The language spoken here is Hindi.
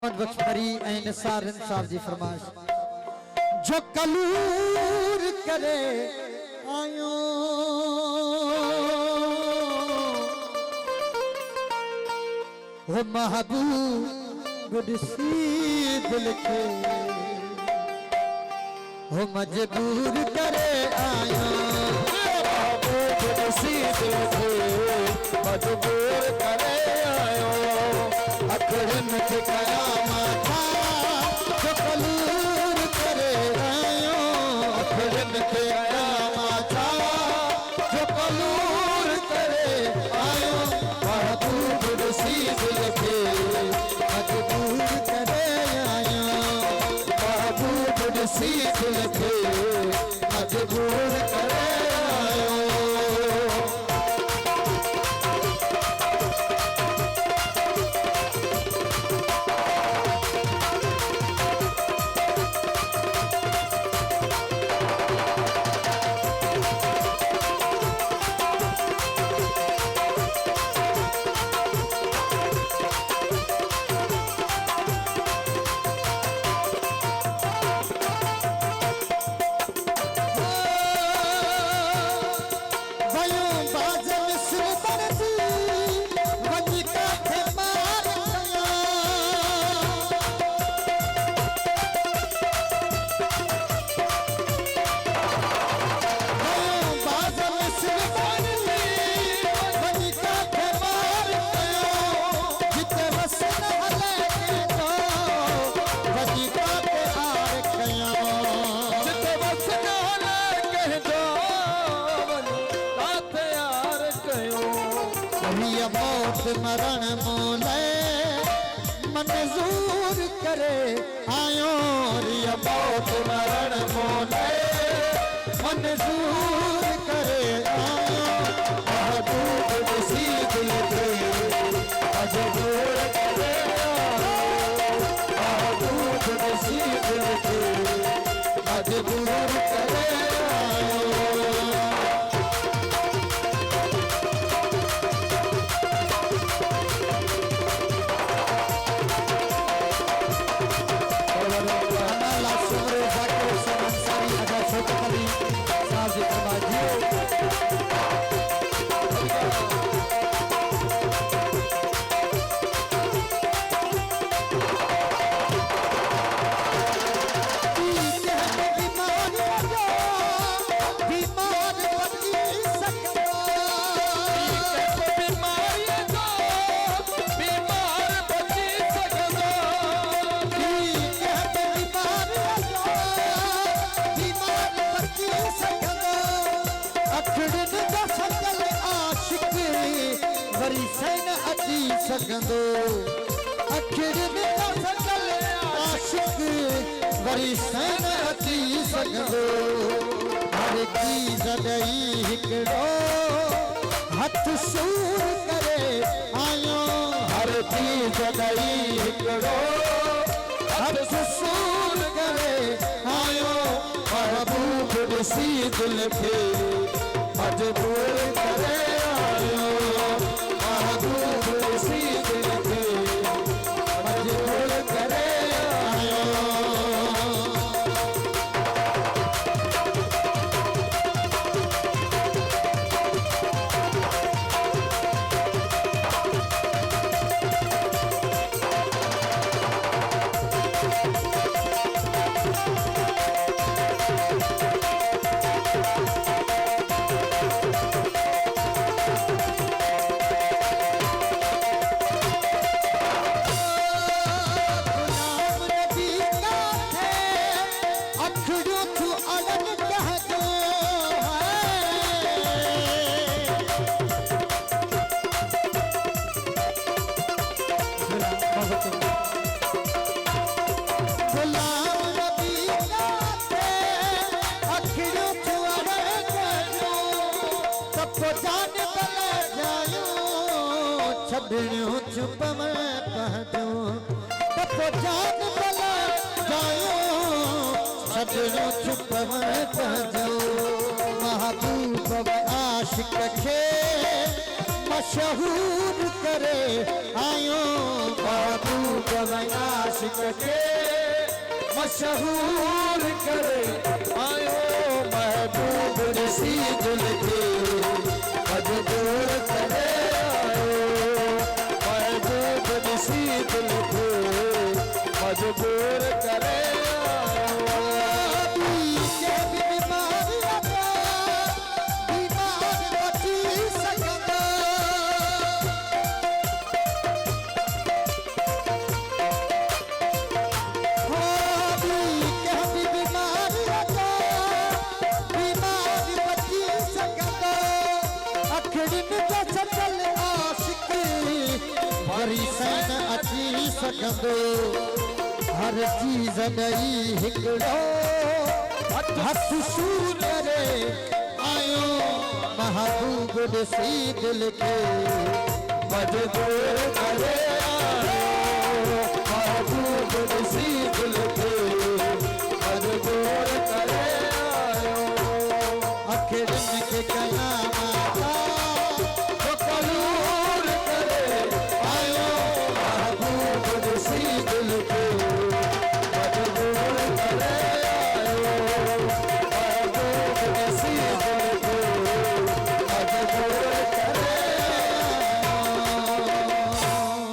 मोहम्मद बख्शरी निसार साहब जी फरमाइश जो कलूर करे आयो हो महबूब सी दिल के हो मजबूर करे आयो महबूब सी दिल के मजबूर करे आयो अखड़न के कयामत जो कलूर करे आयो अखड़न के कयामत जो कलूर करे आयो महबूब सी दिल के मजबूर करे आयो महबूब सी दिल के मजबूर करे आयो मौत मरण मोले मंजूर करे आयो रिया मौत मरण मोले मंजूर करे आयो महबूब सी दिल के मजबूर करे आयो महबूब सी दिल के मजबूर करे आयो सकंदो अखिर में सकल आशिक वरी सन अची सकंदो हर की जदई हिकड़ो हथ सूर करे आयो हर की जदई हिकड़ो हथ सूर करे आयो महबूब सी दिल के मजबूर करे आयो महबूब सी दिल के मजबूर करे आयो छड़ियों चुप में पहजो तपो जान बला जायो छड़ियों चुप में पहजो महबूब आशिक के मशहूर करे आयो महबूब आशिक के मशहूर करे आयो महबूब सी दिल के मजबूर करे आयो महबूब सी दिल के मजबूर करे सैन अची सकंदो हर चीज नई हिकड़ो हथ सूर करे आयो महबूब सी दिल के मजबूर करे आयो महबूब